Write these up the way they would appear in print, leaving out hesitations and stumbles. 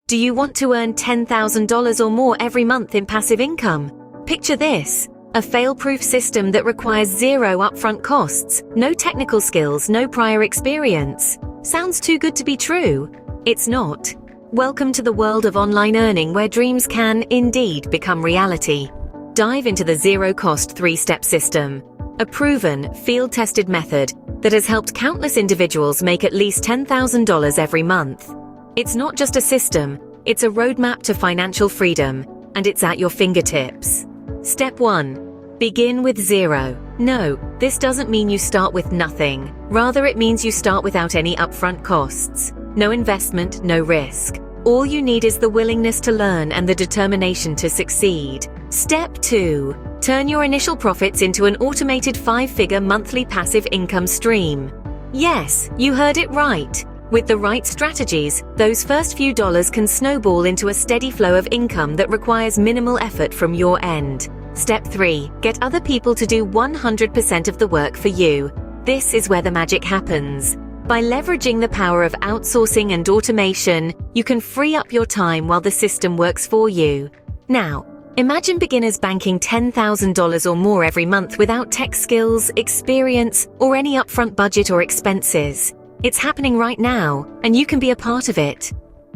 Do you want to earn $10,000 or more every month in passive income? Picture this: a fail-proof system that requires zero upfront costs, no technical skills, no prior experience. Sounds too good to be true? It's not. Welcome to the world of online earning, where dreams can, indeed, become reality. Dive into the zero-cost 3-step system, a proven, field-tested method that has helped countless individuals make at least $10,000 every month. It's not just a system, it's a roadmap to financial freedom, and it's at your fingertips. Step 1. Begin with zero. No, this doesn't mean you start with nothing. Rather, it means you start without any upfront costs. No investment, no risk. All you need is the willingness to learn and the determination to succeed. Step 2. Turn your initial profits into an automated 5-figure monthly passive income stream. Yes, you heard it right. With the right strategies, those first few dollars can snowball into a steady flow of income that requires minimal effort from your end. Step 3. Get other people to do 100% of the work for you. This is where the magic happens. By leveraging the power of outsourcing and automation, you can free up your time while the system works for you. Now, imagine beginners banking $10,000 or more every month without tech skills, experience, or any upfront budget or expenses. It's happening right now, and you can be a part of it.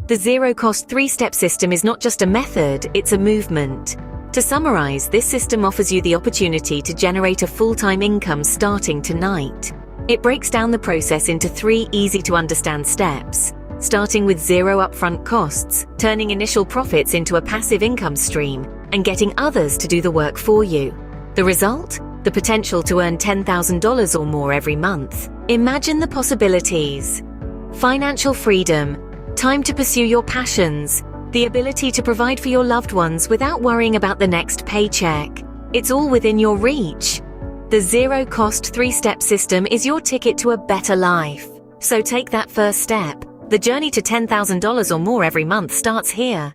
The zero-cost 3-step system is not just a method, it's a movement. To summarize, this system offers you the opportunity to generate a full-time income starting tonight. It breaks down the process into 3 easy-to-understand steps, starting with zero upfront costs, turning initial profits into a passive income stream, and getting others to do the work for you. The result? The potential to earn $10,000 or more every month. Imagine the possibilities. Financial freedom, time to pursue your passions, the ability to provide for your loved ones without worrying about the next paycheck. It's all within your reach. The zero-cost 3-step system is your ticket to a better life. So take that first step. The journey to $10,000 or more every month starts here.